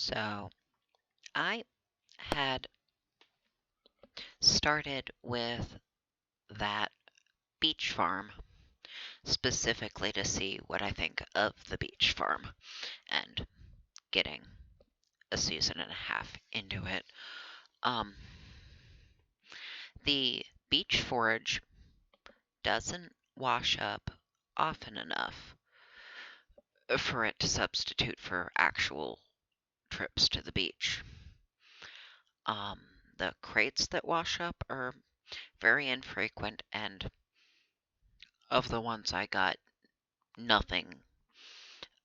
So I had started with that beach farm specifically to see what I think of the beach farm and getting a season and a half into it. Um, the beach forage doesn't wash up often enough for it to substitute for actual trips to the beach. Um, the crates that wash up are very infrequent, and of the ones I got, nothing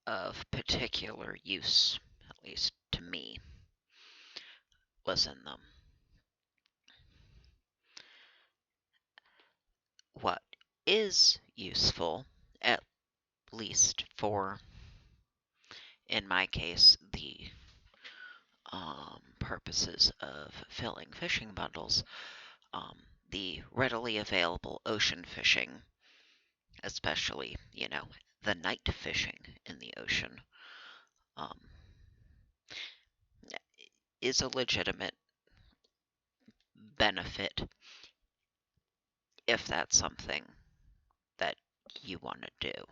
of particular use, at least to me, was in them. What is useful, at least for, in my case, the purposes of filling fishing bundles, the readily available ocean fishing, especially, the night fishing in the ocean, um, is a legitimate benefit if that's something that you want to do.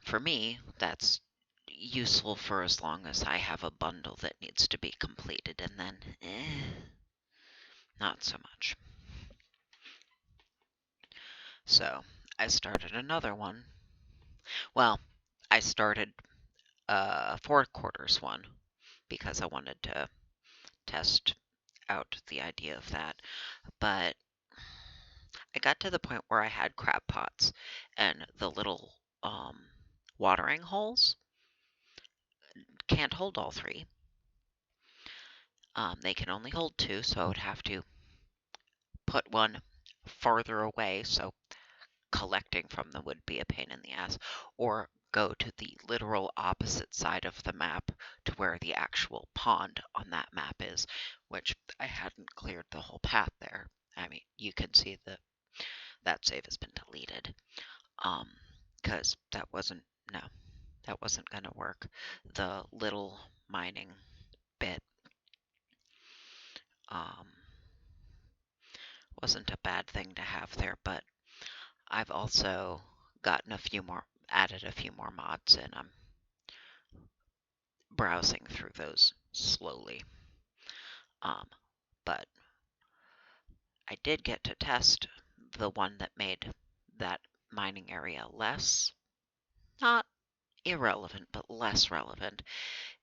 For me, that's useful for as long as I have a bundle that needs to be completed, and then, not so much. So, I started another one. Well, I started a 4/4 one because I wanted to test out the idea of that. But I got to the point where I had crab pots and the little watering holes can't hold all three. They can only hold two, so I would have to put one farther away, so collecting from them would be a pain in the ass, or go to the literal opposite side of the map to where the actual pond on that map is, which I hadn't cleared the whole path there. I mean, you can see that save has been deleted, because that wasn't going to work. The little mining bit wasn't a bad thing to have there, but I've also added a few more mods, and I'm browsing through those slowly. But I did get to test the one that made that mining area less, not irrelevant, but less relevant.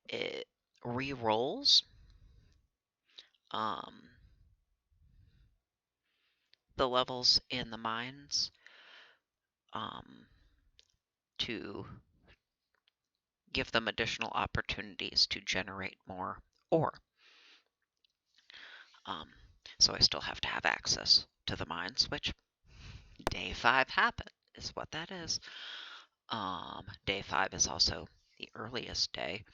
It re-rolls the levels in the mines to give them additional opportunities to generate more ore. So I still have to have access to the mines, which day 5 is what that is. Day 5 is also the earliest day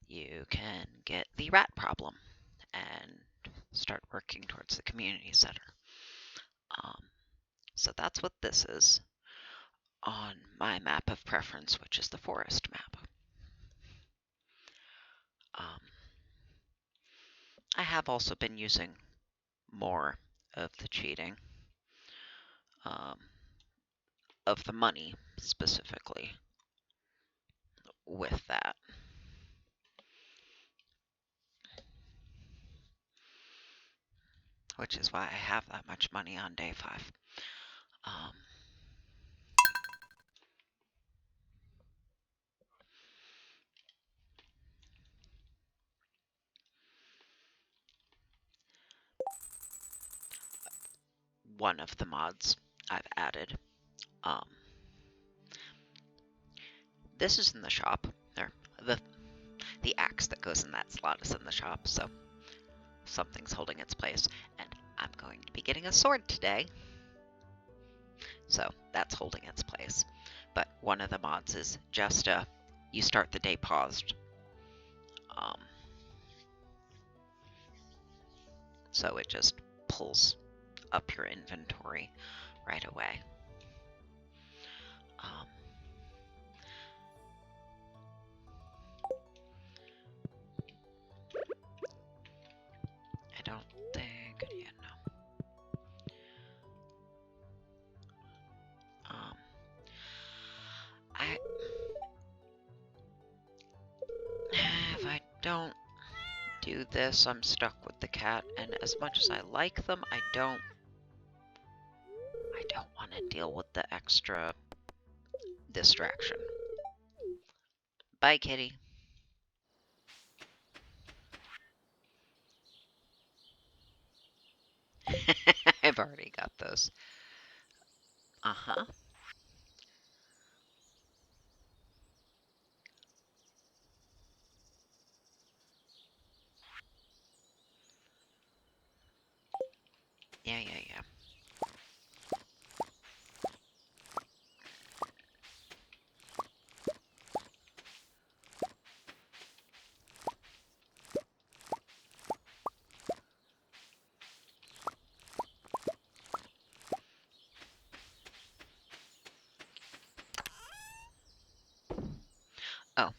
you can get the rat problem and start working towards the community center. So that's what this is on my map of preference, which is the forest map. I have also been using more of the cheating, of the money specifically, with that. Which is why I have that much money on day 5. One of the mods I've added. This is in the shop. The axe that goes in that slot is in the shop, so something's holding its place. And I'm going to be getting a sword today, so that's holding its place. But one of the mods is just you start the day paused. So it just pulls up your inventory right away. don't do this, I'm stuck with the cat, and as much as I like them, I don't want to deal with the extra distraction. Bye, kitty. I've already got those. Uh-huh. Yeah. Oh,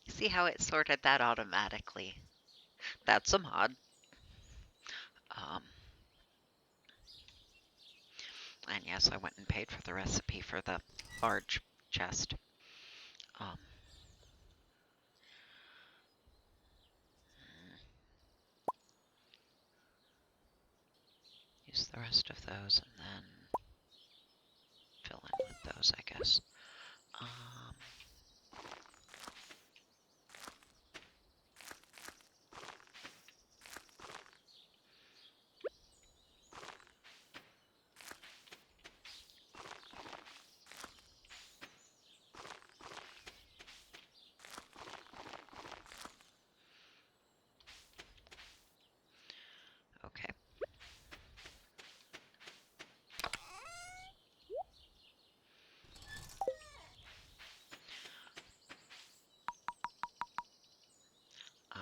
see how it sorted that automatically? That's a mod. Um, and yes, I went and paid for the recipe for the large chest. Um, use the rest of those and then fill in with those, I guess. Um, okay. Um,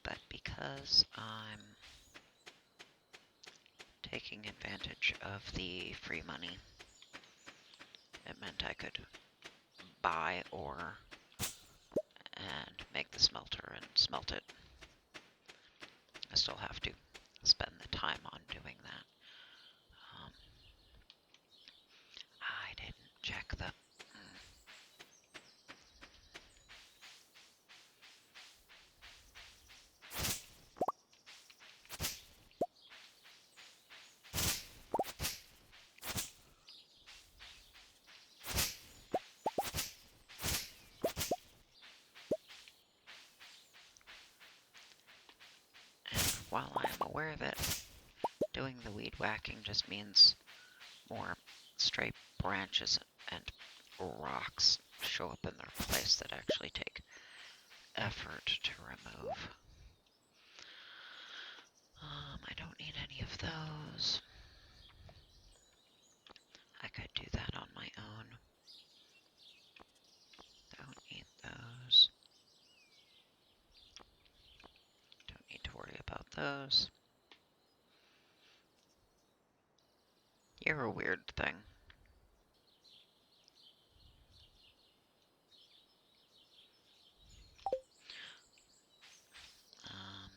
but because I'm taking advantage of the free money, it meant I could buy ore and make the smelter and smelt it. I still have to spend the time on doing that. I didn't check the... And while I'm aware that doing the weed whacking just means more stray branches and rocks show up in their place that actually take effort to remove. I don't need any of those. I could do that on my own. Don't need those. Don't need to worry about those. You're a weird thing. Um,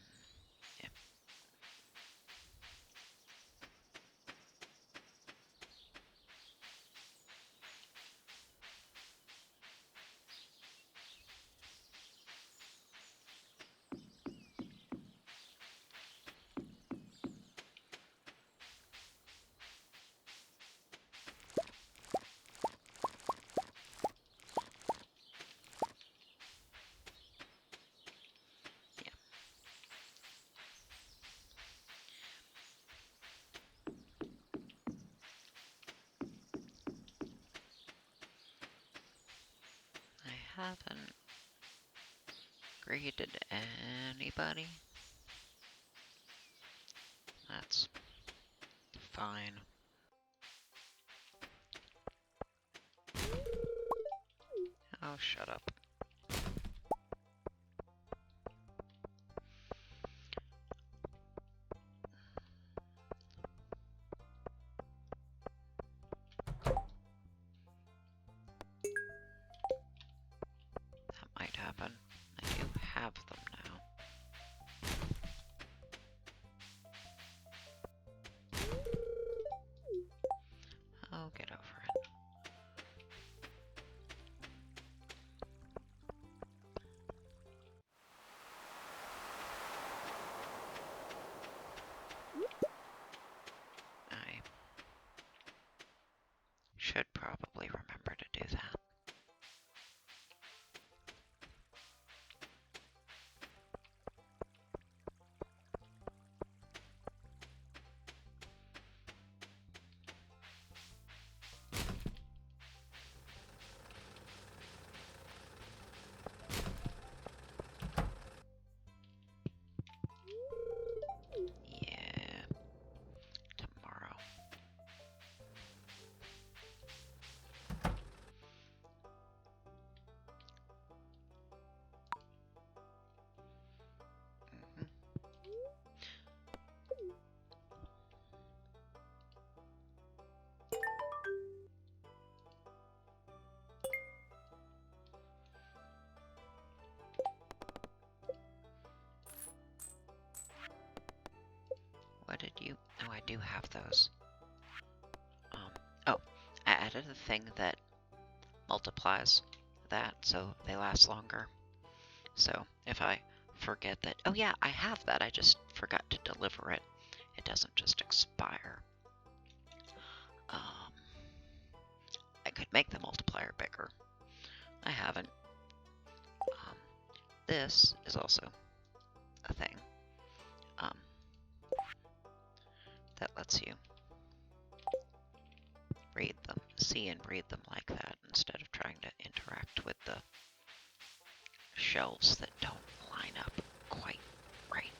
yeah. I haven't greeted anybody. That's fine. Oh, shut up. That might happen. I do have them now. Oh, get over it. do have those. Oh, I added a thing that multiplies that so they last longer. So if I forget that, oh yeah, I have that, I just forgot to deliver it, it doesn't just expire. I could make the multiplier bigger. I haven't. This is also a thing that lets you read them, see and read them like that, instead of trying to interact with the shelves that don't line up quite right.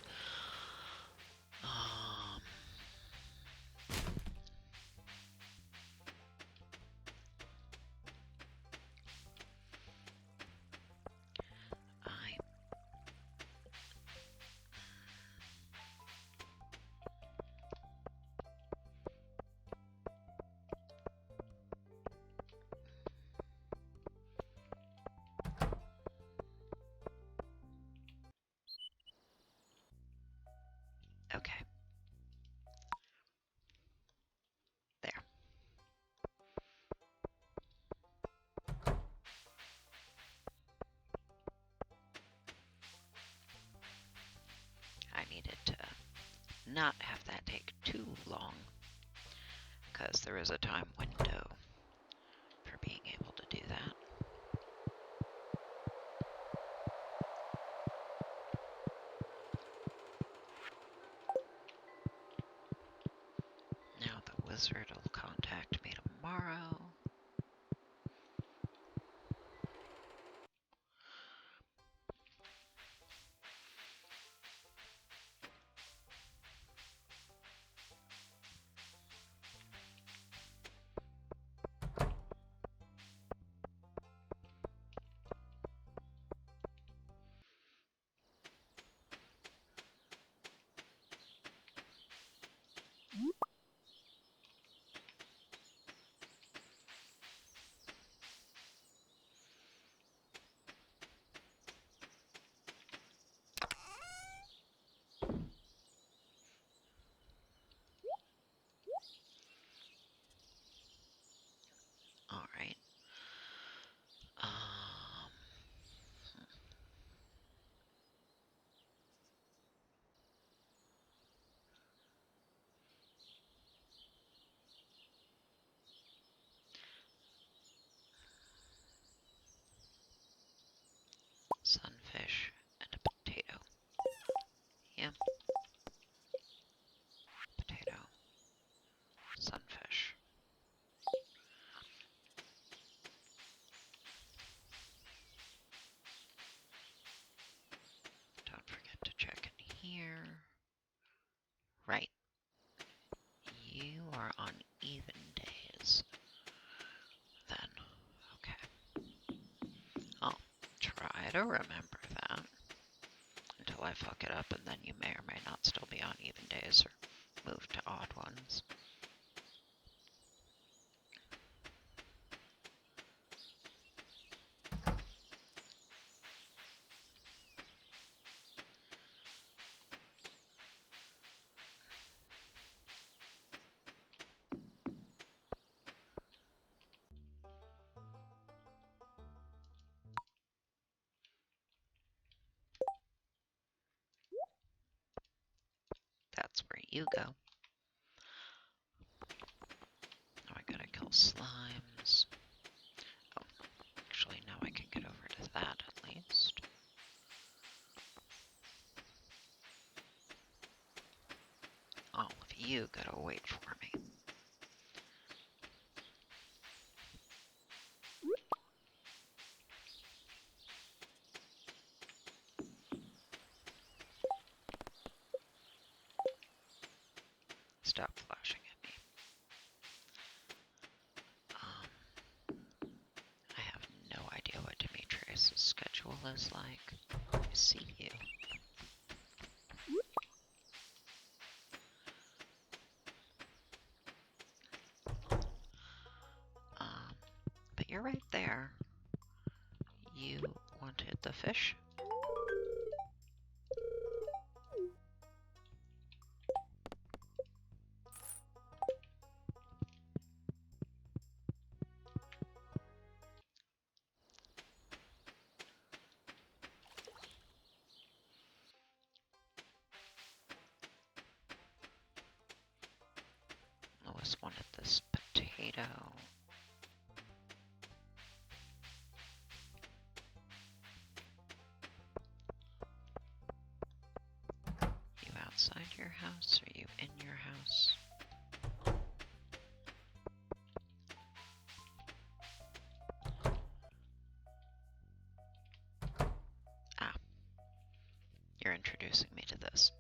Okay. There. I needed to not have that take too long, because there is a time window for being able to do that. Now the wizard will contact me tomorrow. All right. Sunfish and a potato. Yeah. Potato. Sunfish. Don't forget to check in here. Right. You are on even days. Then, okay. I'll try to remember that until I fuck it up, and then you may or may not still be on even days or move to odd ones. That's where you go. Now I gotta kill slimes. Oh, actually, now I can get over to that at least. All of you gotta wait for me. Stop flashing at me. I have no idea what Demetrius' schedule is like. I see you. But you're right there. You wanted the fish? wanted this potato. You outside your house? Are you in your house? Ah, you're introducing me to this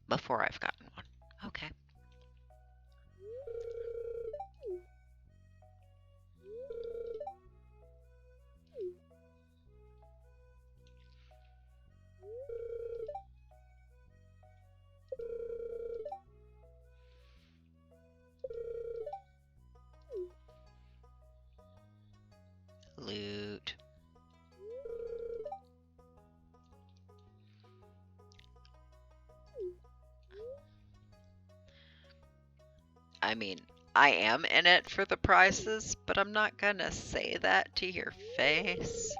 before I've gotten one. Okay. Loot. I mean, I am in it for the prizes, but I'm not gonna say that to your face.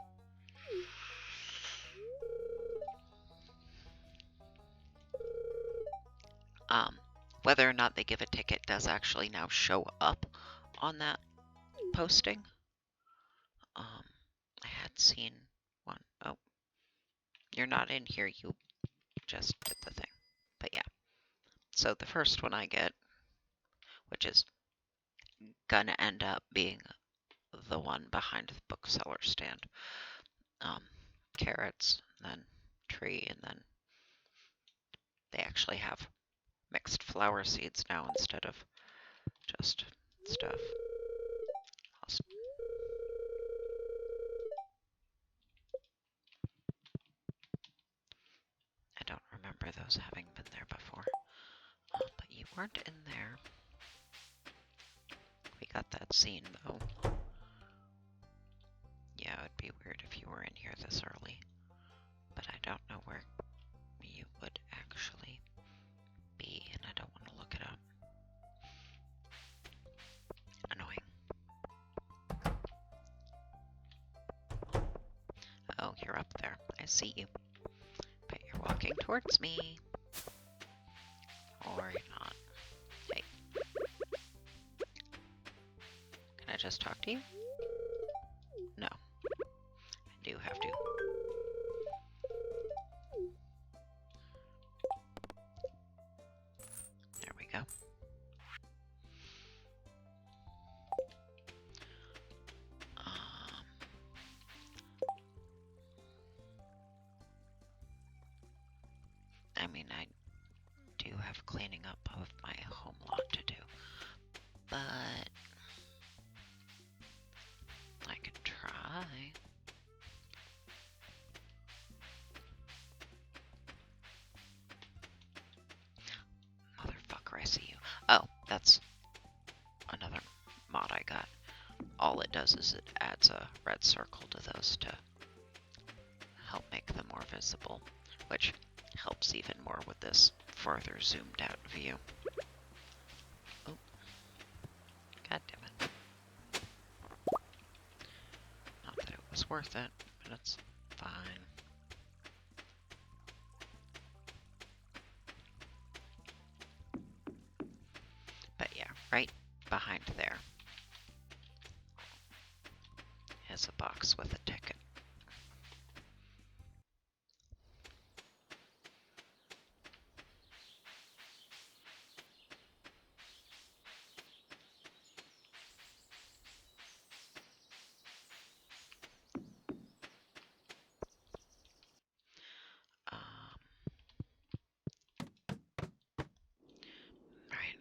Whether or not they give a ticket does actually now show up on that posting. I had seen one. Oh, you're not in here. You just did the thing. But yeah. So the first one I get, which is gonna end up being the one behind the bookseller stand. Carrots, and then tree, and then they actually have mixed flower seeds now instead of just stuff. I don't remember those having been there before. But you weren't in there. We got that scene, though. Yeah, it'd be weird if you were in here this early. But I don't know where you would actually be, and I don't want to look it up. Annoying. Oh, you're up there. I see you. But you're walking towards me. Or you're not. Hey. Can I just talk to you? No. I do have to. There we go. I mean, I do have cleaning up of my home lot to do, but I could try. Motherfucker, I see you. Oh, that's another mod I got. All it does is it adds a red circle to those to help make them more visible, which helps even more with this further zoomed out view. Oh, god damn it. Not that it was worth it, but it's fine. But yeah, right behind there is a box with a ticket. Right.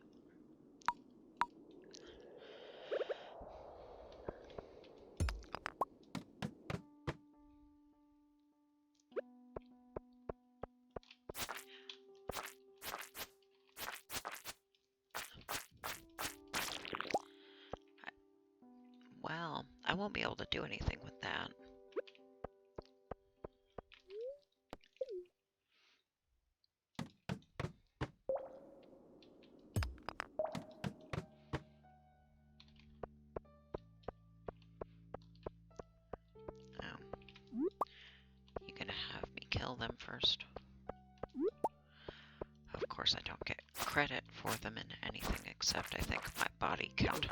Well, I won't be able to do anything with that. You gonna have me kill them first? Of course course, I don't get credit for them in anything except, I think, my body count.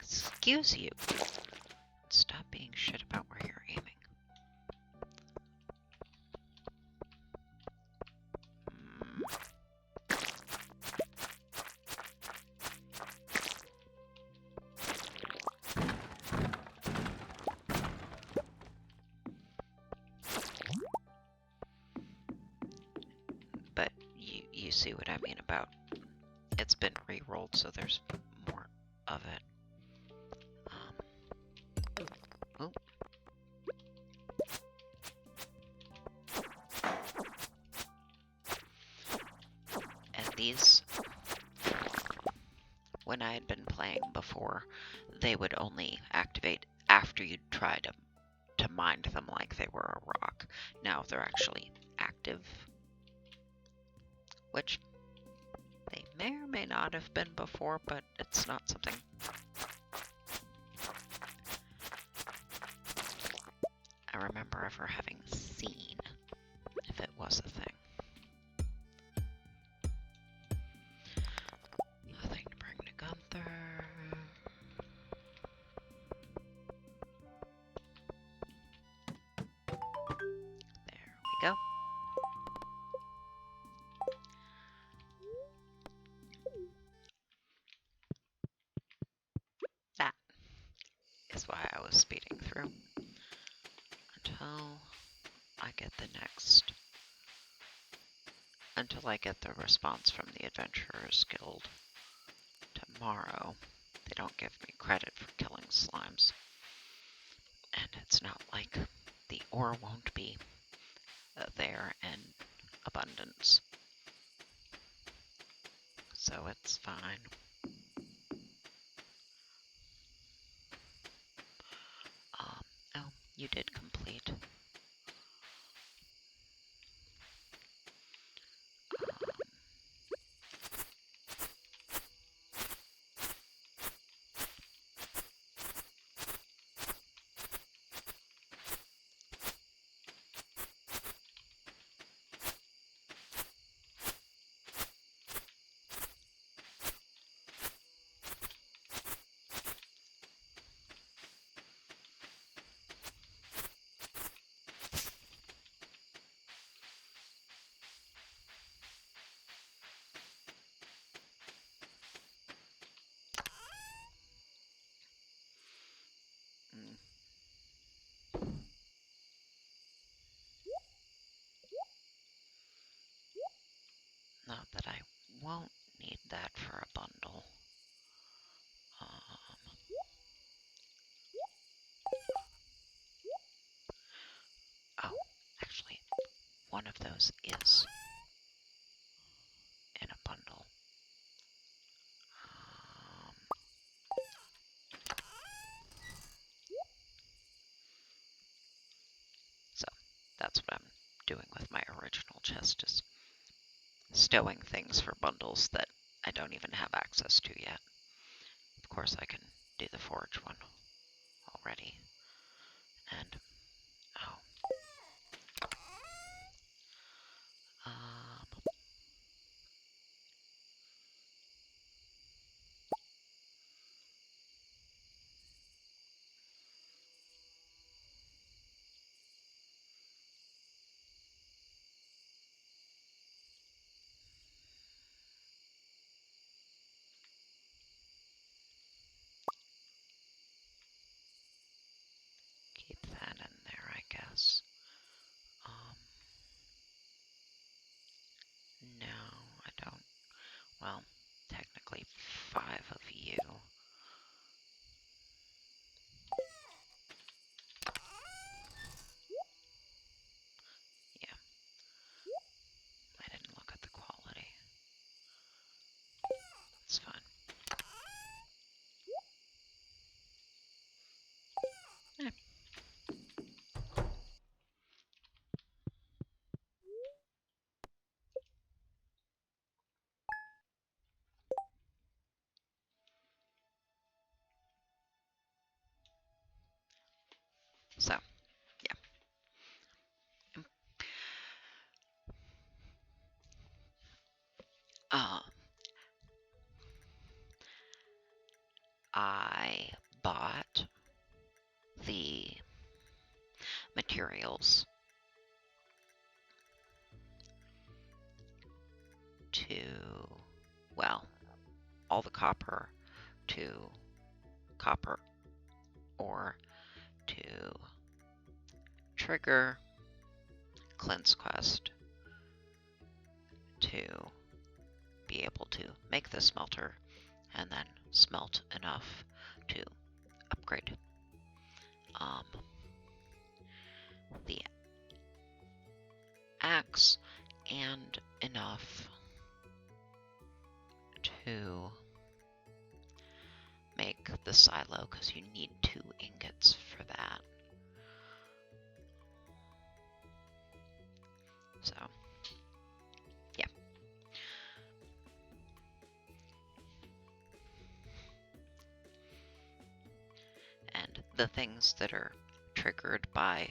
Excuse you. Stop being shit about where you're aiming. But you see what I mean about it's been re-rolled, so there's more of it. Oh. And these, when I had been playing before, they would only activate after you'd try to mind them like they were a rock. Now they're actually active, which they may or may not have been before, but it's not something I remember ever having seen, if it was a thing. Nothing to bring to Gunther. There we go. That is why I was speeding through. Until I get the response from the Adventurers Guild tomorrow. They don't give me credit for killing slimes. And it's not like the ore won't be there in abundance. So it's fine. Oh, you did complete. Not that I won't need that for a bundle. Oh, actually, one of those is in a bundle. So that's what I'm doing with my original chest, is stowing things for bundles that I don't even have access to yet. Of course, I can do the forge one already. And, oh. Keep that in all the copper to copper ore to trigger Clint's quest to be able to make the smelter and then smelt enough to upgrade the axe and enough to make the silo, because you need 2 ingots for that. So, yeah. And the things that are triggered by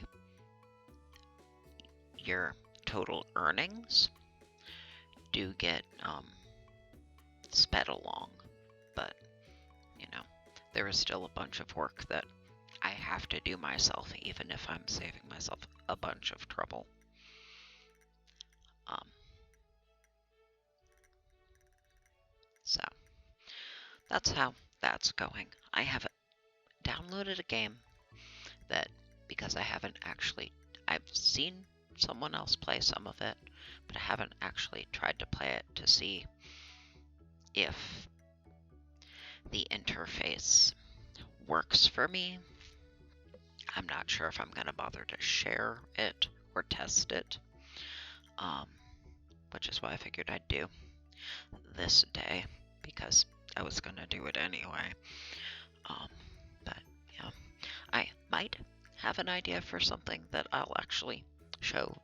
your total earnings do get sped along, but you know, there is still a bunch of work that I have to do myself, even if I'm saving myself a bunch of trouble. So that's how that's going. I have downloaded a game that, because I've seen someone else play some of it, but I haven't actually tried to play it to see if the interface works for me. I'm not sure if I'm going to bother to share it or test it, which is why I figured I'd do this day, because I was going to do it anyway. But yeah, I might have an idea for something that I'll actually show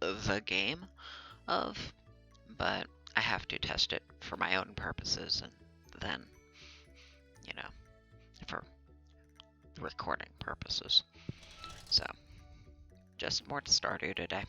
the game of, but I have to test it for my own purposes and then, you know, for recording purposes. So, just more to Stardew today.